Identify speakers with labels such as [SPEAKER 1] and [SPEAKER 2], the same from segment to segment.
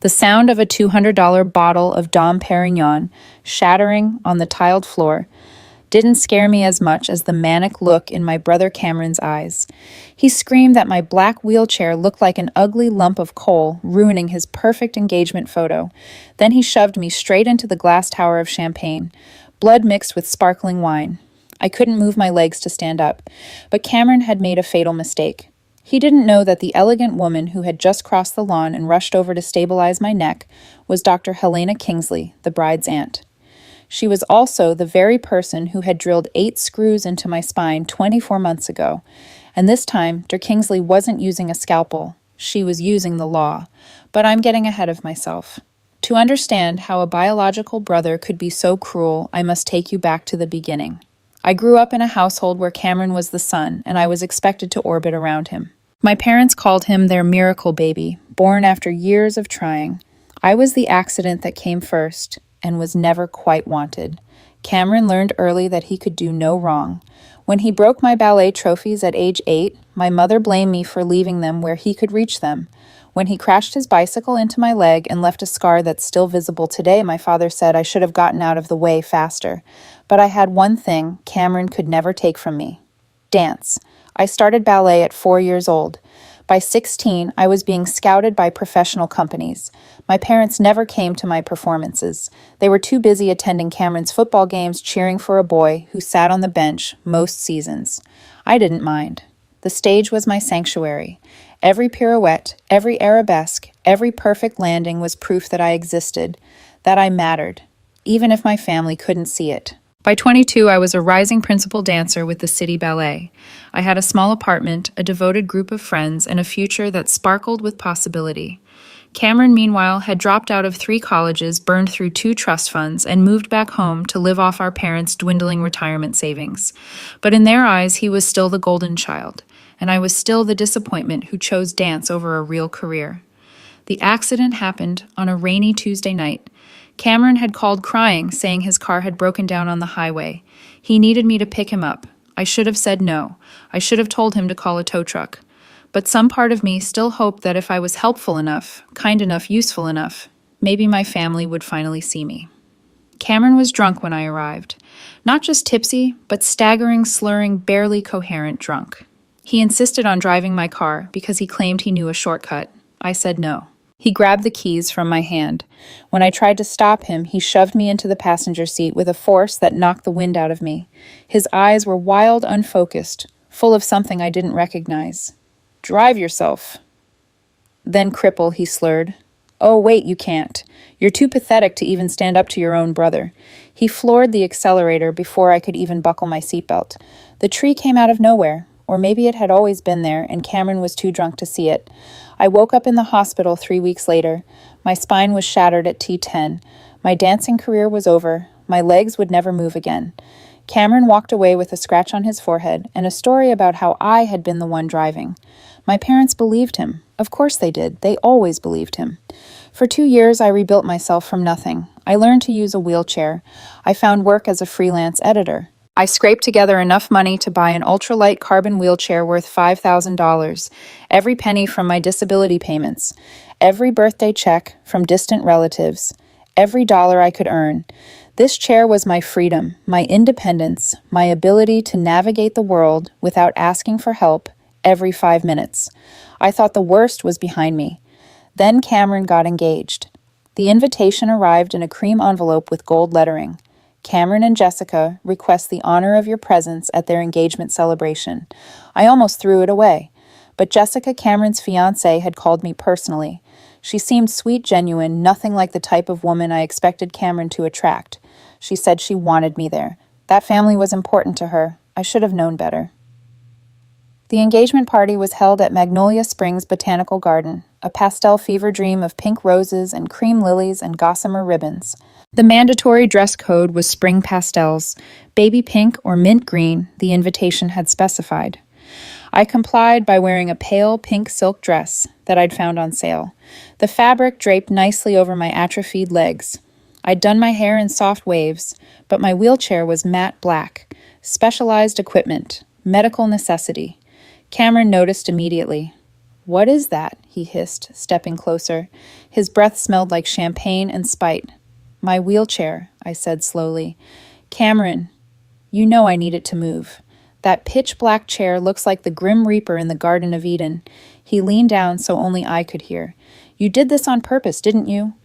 [SPEAKER 1] The sound of a $200 bottle of Dom Perignon shattering on the tiled floor didn't scare me as much as the manic look in my brother Cameron's eyes. He screamed that my black wheelchair looked like an ugly lump of coal, ruining his perfect engagement photo. Then he shoved me straight into the glass tower of champagne, blood mixed with sparkling wine. I couldn't move my legs to stand up, but Cameron had made a fatal mistake. He didn't know that the elegant woman who had just crossed the lawn and rushed over to stabilize my neck was Dr. Helena Kingsley, the bride's aunt. She was also the very person who had drilled 8 screws into my spine 24 months ago, and this time Dr. Kingsley wasn't using a scalpel, she was using the law. But I'm getting ahead of myself. To understand how a biological brother could be so cruel, I must take you back to the beginning. I grew up in a household where Cameron was the son, and I was expected to orbit around him. My parents called him their miracle baby, born after years of trying. I was the accident that came first and was never quite wanted. Cameron learned early that he could do no wrong. When he broke my ballet trophies at age 8, my mother blamed me for leaving them where he could reach them. When he crashed his bicycle into my leg and left a scar that's still visible today, my father said I should have gotten out of the way faster. But I had one thing Cameron could never take from me: dance. I started ballet at 4 years old. By 16, I was being scouted by professional companies. My parents never came to my performances. They were too busy attending Cameron's football games cheering for a boy who sat on the bench most seasons. I didn't mind. The stage was my sanctuary. Every pirouette, every arabesque, every perfect landing was proof that I existed, that I mattered, even if my family couldn't see it. By 22, I was a rising principal dancer with the City Ballet. I had a small apartment, a devoted group of friends, and a future that sparkled with possibility. Cameron, meanwhile, had dropped out of 3 colleges, burned through 2 trust funds, and moved back home to live off our parents' dwindling retirement savings. But in their eyes, he was still the golden child, and I was still the disappointment who chose dance over a real career. The accident happened on a rainy Tuesday night. Cameron had called crying, saying his car had broken down on the highway. He needed me to pick him up. I should have said no. I should have told him to call a tow truck. But some part of me still hoped that if I was helpful enough, kind enough, useful enough, maybe my family would finally see me. Cameron was drunk when I arrived. Not just tipsy, but staggering, slurring, barely coherent drunk. He insisted on driving my car because he claimed he knew a shortcut. I said no. He grabbed the keys from my hand. When I tried to stop him, he shoved me into the passenger seat with a force that knocked the wind out of me. His eyes were wild, unfocused, full of something I didn't recognize. "Drive yourself." "Then cripple," he slurred. "Oh, wait, you can't. You're too pathetic to even stand up to your own brother." He floored the accelerator before I could even buckle my seatbelt. The tree came out of nowhere. Or maybe it had always been there, and Cameron was too drunk to see it. I woke up in the hospital 3 weeks later. My spine was shattered at T10. My dancing career was over. My legs would never move again. Cameron walked away with a scratch on his forehead and a story about how I had been the one driving. My parents believed him. Of course they did. They always believed him. For 2 years, I rebuilt myself from nothing. I learned to use a wheelchair. I found work as a freelance editor. I scraped together enough money to buy an ultralight carbon wheelchair worth $5,000, every penny from my disability payments, every birthday check from distant relatives, every dollar I could earn. This chair was my freedom, my independence, my ability to navigate the world without asking for help every 5 minutes. I thought the worst was behind me. Then Cameron got engaged. The invitation arrived in a cream envelope with gold lettering. Cameron and Jessica request the honor of your presence at their engagement celebration. I almost threw it away, but Jessica, Cameron's fiancée, had called me personally. She seemed sweet, genuine, nothing like the type of woman I expected Cameron to attract. She said she wanted me there. That family was important to her. I should have known better. The engagement party was held at Magnolia Springs Botanical Garden, a pastel fever dream of pink roses and cream lilies and gossamer ribbons. The mandatory dress code was spring pastels, baby pink or mint green, the invitation had specified. I complied by wearing a pale pink silk dress that I'd found on sale. The fabric draped nicely over my atrophied legs. I'd done my hair in soft waves, but my wheelchair was matte black, specialized equipment, medical necessity. Cameron noticed immediately. "What is that?" he hissed, stepping closer. His breath smelled like champagne and spite. "My wheelchair," I said slowly. "Cameron, you know I need it to move. That pitch-black chair looks like the Grim Reaper in the Garden of Eden." He leaned down so only I could hear. "You did this on purpose, didn't you?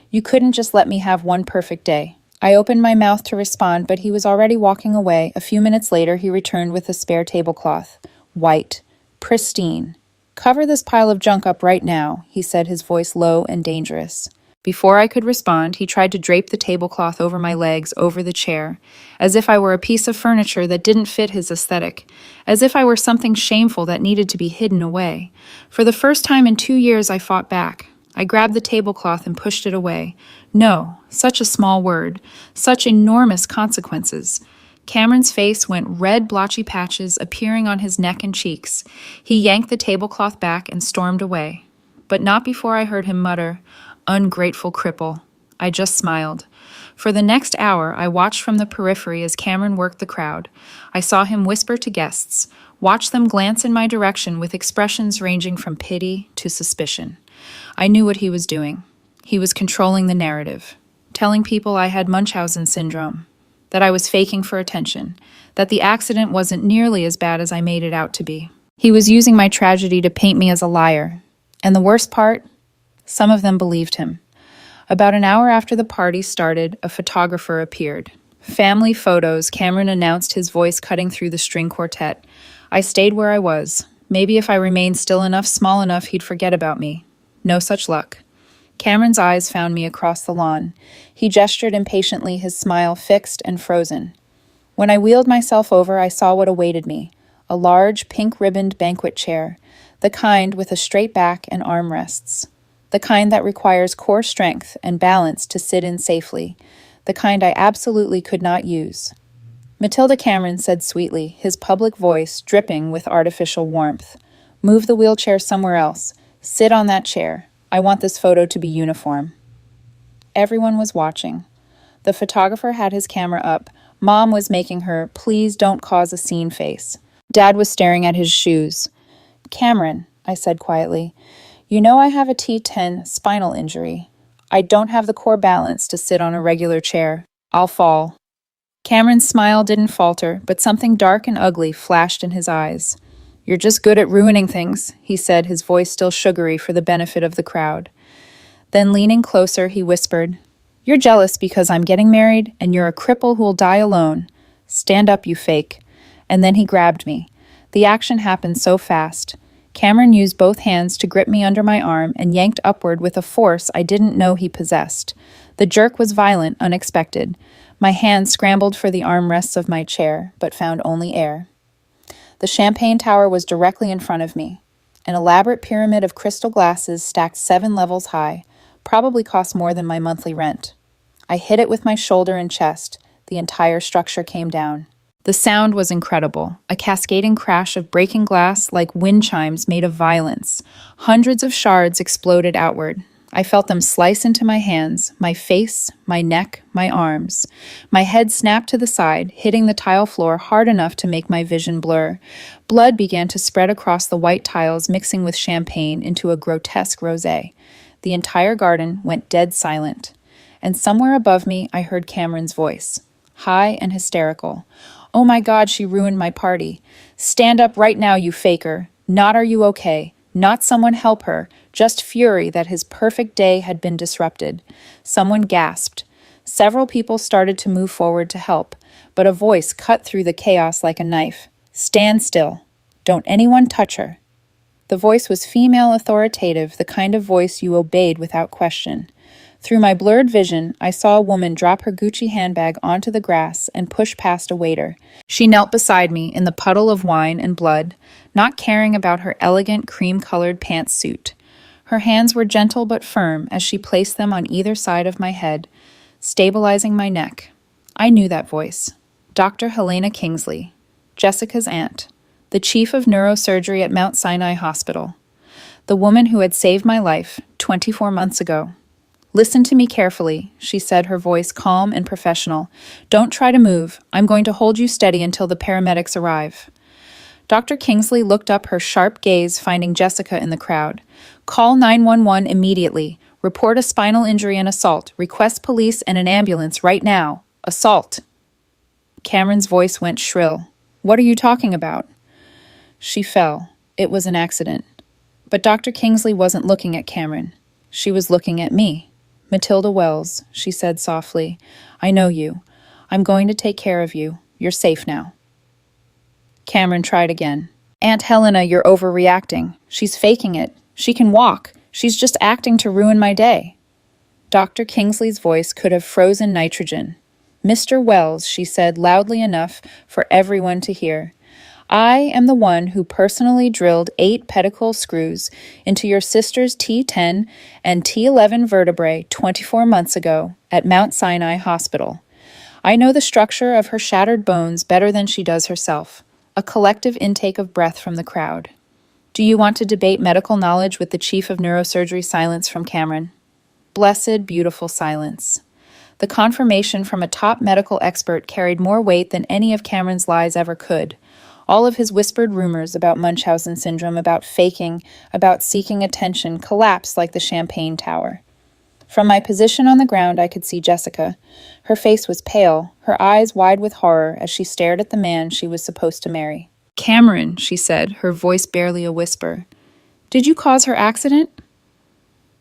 [SPEAKER 1] You couldn't just let me have one perfect day." I opened my mouth to respond, but he was already walking away. A few minutes later, he returned with a spare tablecloth. White. Pristine. "Cover this pile of junk up right now," he said, his voice low and dangerous. Before I could respond, he tried to drape the tablecloth over my legs, over the chair, as if I were a piece of furniture that didn't fit his aesthetic, as if I were something shameful that needed to be hidden away. For the first time in 2 years, I fought back. I grabbed the tablecloth and pushed it away. No, such a small word, such enormous consequences. Cameron's face went red, blotchy patches appearing on his neck and cheeks. He yanked the tablecloth back and stormed away. But not before I heard him mutter, "Ungrateful cripple." I just smiled. For the next hour, I watched from the periphery as Cameron worked the crowd. I saw him whisper to guests, watch them glance in my direction with expressions ranging from pity to suspicion. I knew what he was doing. He was controlling the narrative, telling people I had Munchausen syndrome, that I was faking for attention, that the accident wasn't nearly as bad as I made it out to be. He was using my tragedy to paint me as a liar. And the worst part? Some of them believed him. About an hour after the party started, a photographer appeared. "Family photos," Cameron announced, his voice cutting through the string quartet. I stayed where I was. Maybe if I remained still enough, small enough, he'd forget about me. No such luck. Cameron's eyes found me across the lawn. He gestured impatiently, his smile fixed and frozen. When I wheeled myself over, I saw what awaited me. A large, pink-ribboned banquet chair, the kind with a straight back and armrests. The kind that requires core strength and balance to sit in safely. The kind I absolutely could not use. Matilda Cameron said sweetly, his public voice dripping with artificial warmth. "Move the wheelchair somewhere else. Sit on that chair. I want this photo to be uniform." Everyone was watching. The photographer had his camera up. Mom was making her "please don't cause a scene" face. Dad was staring at his shoes. "Cameron," I said quietly, "you know I have a T10 spinal injury. I don't have the core balance to sit on a regular chair. I'll fall." Cameron's smile didn't falter, but something dark and ugly flashed in his eyes. "You're just good at ruining things," he said, his voice still sugary for the benefit of the crowd. Then leaning closer, he whispered, "You're jealous because I'm getting married, and you're a cripple who'll die alone. Stand up, you fake." And then he grabbed me. The action happened so fast. Cameron used both hands to grip me under my arm and yanked upward with a force I didn't know he possessed. The jerk was violent, unexpected. My hands scrambled for the armrests of my chair, but found only air. The champagne tower was directly in front of me. An elaborate pyramid of crystal glasses stacked 7 levels high, probably cost more than my monthly rent. I hit it with my shoulder and chest. The entire structure came down. The sound was incredible, a cascading crash of breaking glass like wind chimes made of violence. Hundreds of shards exploded outward. I felt them slice into my hands, my face, my neck, my arms. My head snapped to the side, hitting the tile floor hard enough to make my vision blur. Blood began to spread across the white tiles, mixing with champagne into a grotesque rosé. The entire garden went dead silent. And somewhere above me, I heard Cameron's voice, high and hysterical. "Oh my God, she ruined my party. Stand up right now, you faker. Not are you okay. Not someone help her. Just fury that his perfect day had been disrupted." Someone gasped. Several people started to move forward to help, but a voice cut through the chaos like a knife. "Stand still. Don't anyone touch her." The voice was female, authoritative, the kind of voice you obeyed without question. Through my blurred vision, I saw a woman drop her Gucci handbag onto the grass and push past a waiter. She knelt beside me in the puddle of wine and blood, not caring about her elegant cream-colored pantsuit. Her hands were gentle but firm as she placed them on either side of my head, stabilizing my neck. I knew that voice. Dr. Helena Kingsley, Jessica's aunt, the chief of neurosurgery at Mount Sinai Hospital, the woman who had saved my life 24 months ago. "Listen to me carefully," she said, her voice calm and professional. "Don't try to move. I'm going to hold you steady until the paramedics arrive." Dr. Kingsley looked up, her sharp gaze finding Jessica in the crowd. Call 911 immediately. Report a spinal injury and assault. Request police and an ambulance right now. Assault. Cameron's voice went shrill. What are you talking about? She fell. It was an accident. But Dr. Kingsley wasn't looking at Cameron. She was looking at me. Matilda Wells, she said softly. I know you. I'm going to take care of you. You're safe now. Cameron tried again. Aunt Helena, you're overreacting. She's faking it. She can walk. She's just acting to ruin my day. Dr. Kingsley's voice could have frozen nitrogen. Mr. Wells, she said loudly enough for everyone to hear. I am the one who personally drilled 8 pedicle screws into your sister's T10 and T11 vertebrae 24 months ago at Mount Sinai Hospital. I know the structure of her shattered bones better than she does herself. A collective intake of breath from the crowd. Do you want to debate medical knowledge with the chief of neurosurgery? Silence from Cameron. Blessed, beautiful silence. The confirmation from a top medical expert carried more weight than any of Cameron's lies ever could. All of his whispered rumors about Munchausen syndrome, about faking, about seeking attention, collapsed like the Champagne Tower. From my position on the ground, I could see Jessica. Her face was pale, her eyes wide with horror as she stared at the man she was supposed to marry. Cameron, she said, her voice barely a whisper. Did you cause her accident?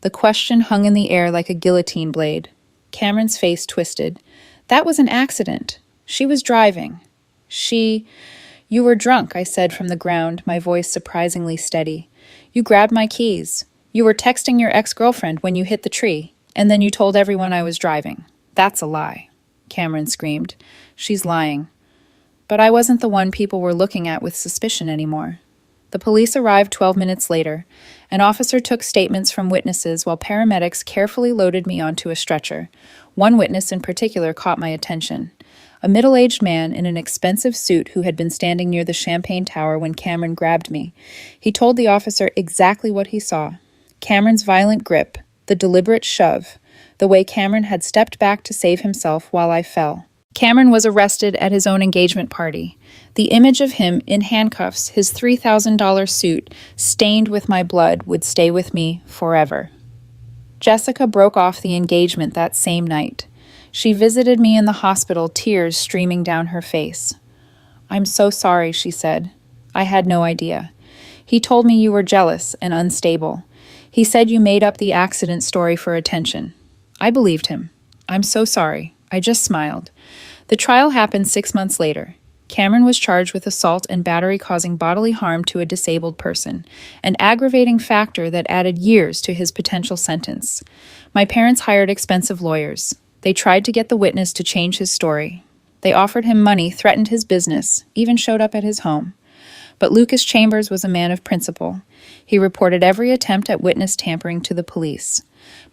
[SPEAKER 1] The question hung in the air like a guillotine blade. Cameron's face twisted. That was an accident. She was driving. You were drunk, I said from the ground, my voice surprisingly steady. You grabbed my keys. You were texting your ex-girlfriend when you hit the tree, and then you told everyone I was driving. That's a lie, Cameron screamed. She's lying. But I wasn't the one people were looking at with suspicion anymore. The police arrived 12 minutes later. An officer took statements from witnesses while paramedics carefully loaded me onto a stretcher. One witness in particular caught my attention. A middle-aged man in an expensive suit who had been standing near the Champagne Tower when Cameron grabbed me. He told the officer exactly what he saw. Cameron's violent grip, the deliberate shove, the way Cameron had stepped back to save himself while I fell. Cameron was arrested at his own engagement party. The image of him in handcuffs, his $3,000 suit, stained with my blood, would stay with me forever. Jessica broke off the engagement that same night. She visited me in the hospital, tears streaming down her face. I'm so sorry, she said. I had no idea. He told me you were jealous and unstable. He said you made up the accident story for attention. I believed him. I'm so sorry. I just smiled. The trial happened 6 months later. Cameron was charged with assault and battery causing bodily harm to a disabled person, an aggravating factor that added years to his potential sentence. My parents hired expensive lawyers. They tried to get the witness to change his story. They offered him money, threatened his business, even showed up at his home. But Lucas Chambers was a man of principle. He reported every attempt at witness tampering to the police.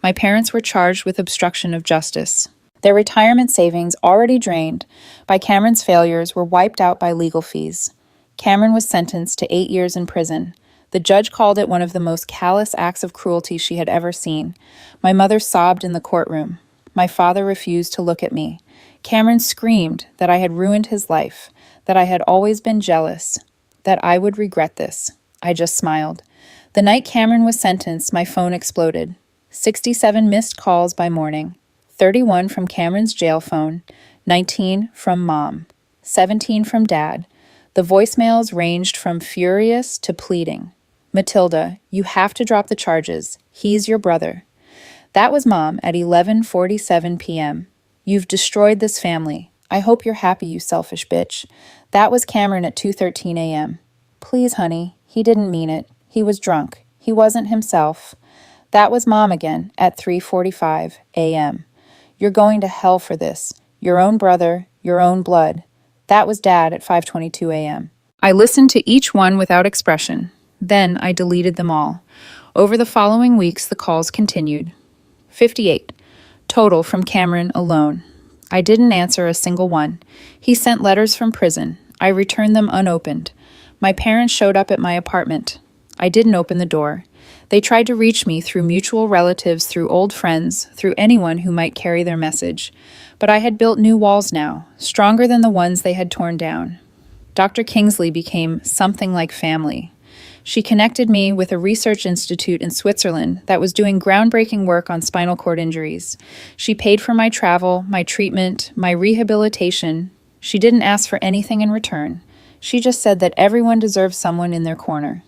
[SPEAKER 1] My parents were charged with obstruction of justice. Their retirement savings, already drained by Cameron's failures, were wiped out by legal fees. Cameron was sentenced to 8 years in prison. The judge called it one of the most callous acts of cruelty she had ever seen. My mother sobbed in the courtroom. My father refused to look at me. Cameron screamed that I had ruined his life, that I had always been jealous, that I would regret this. I just smiled. The night Cameron was sentenced, my phone exploded. 67 missed calls by morning. 31 from Cameron's jail phone, 19 from Mom, 17 from Dad. The voicemails ranged from furious to pleading. Matilda, you have to drop the charges. He's your brother. That was Mom at 11:47 p.m. You've destroyed this family. I hope you're happy, you selfish bitch. That was Cameron at 2:13 a.m. Please, honey, he didn't mean it. He was drunk. He wasn't himself. That was Mom again at 3:45 a.m. You're going to hell for this. Your own brother, your own blood. That was Dad at 5:22 a.m. I listened to each one without expression. Then I deleted them all. Over the following weeks, the calls continued. 58. Total from Cameron alone. I didn't answer a single one. He sent letters from prison. I returned them unopened. My parents showed up at my apartment. I didn't open the door. They tried to reach me through mutual relatives, through old friends, through anyone who might carry their message. But I had built new walls now, stronger than the ones they had torn down. Dr. Kingsley became something like family. She connected me with a research institute in Switzerland that was doing groundbreaking work on spinal cord injuries. She paid for my travel, my treatment, my rehabilitation. She didn't ask for anything in return. She just said that everyone deserves someone in their corner.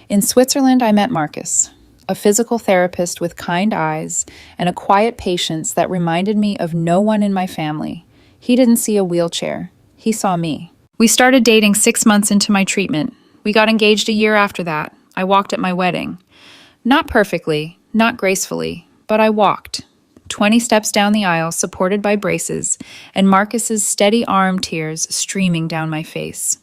[SPEAKER 1] In Switzerland, I met Marcus, a physical therapist with kind eyes and a quiet patience that reminded me of no one in my family. He didn't see a wheelchair. He saw me. We started dating 6 months into my treatment. We got engaged a year after that. I walked at my wedding. Not perfectly, not gracefully, but I walked. 20 steps down the aisle, supported by braces, and Marcus's steady arm tears streaming down my face.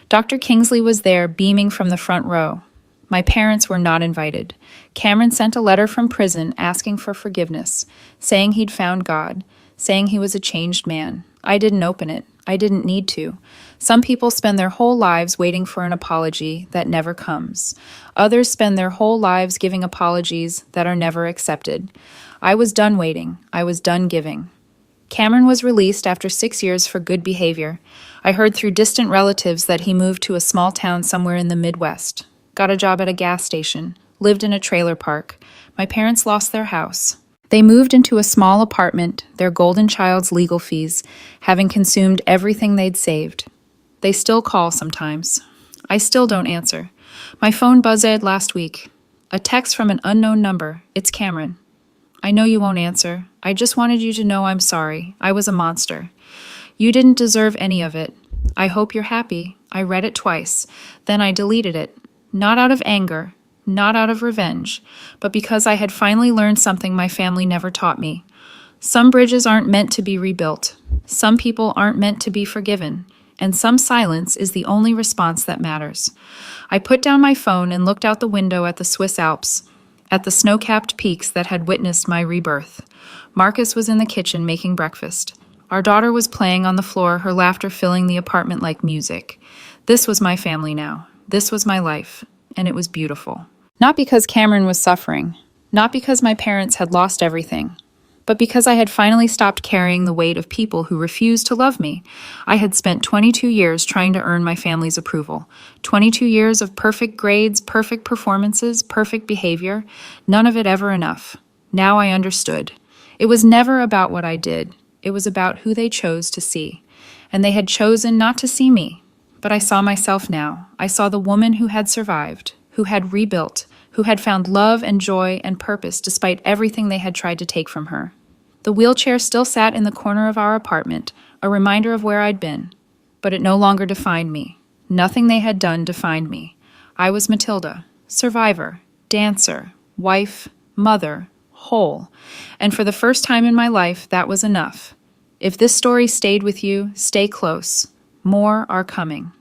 [SPEAKER 1] Dr. Kingsley was there, beaming from the front row. My parents were not invited. Cameron sent a letter from prison asking for forgiveness, saying he'd found God, saying he was a changed man. I didn't open it. I didn't need to. Some people spend their whole lives waiting for an apology that never comes. Others spend their whole lives giving apologies that are never accepted. I was done waiting. I was done giving. Cameron was released after 6 years for good behavior. I heard through distant relatives that he moved to a small town somewhere in the Midwest, got a job at a gas station, lived in a trailer park. My parents lost their house. They moved into a small apartment, their golden child's legal fees, having consumed everything they'd saved. They still call sometimes. I still don't answer. My phone buzzed last week. A text from an unknown number. It's Cameron. I know you won't answer. I just wanted you to know I'm sorry. I was a monster. You didn't deserve any of it. I hope you're happy. I read it twice. Then I deleted it. Not out of anger, not out of revenge, but because I had finally learned something my family never taught me. Some bridges aren't meant to be rebuilt. Some people aren't meant to be forgiven. And some silence is the only response that matters. I put down my phone and looked out the window at the Swiss Alps, at the snow-capped peaks that had witnessed my rebirth. Marcus was in the kitchen making breakfast. Our daughter was playing on the floor, her laughter filling the apartment like music. This was my family now. This was my life, and it was beautiful. Not because Cameron was suffering, not because my parents had lost everything, but because I had finally stopped carrying the weight of people who refused to love me. I had spent 22 years trying to earn my family's approval. 22 years of perfect grades, perfect performances, perfect behavior, none of it ever enough. Now I understood. It was never about what I did. It was about who they chose to see. And they had chosen not to see me. But I saw myself now. I saw the woman who had survived, who had rebuilt, who had found love and joy and purpose despite everything they had tried to take from her. The wheelchair still sat in the corner of our apartment, a reminder of where I'd been. But it no longer defined me. Nothing they had done defined me. I was Matilda, survivor, dancer, wife, mother, whole. And for the first time in my life, that was enough. If this story stayed with you, stay close. More are coming.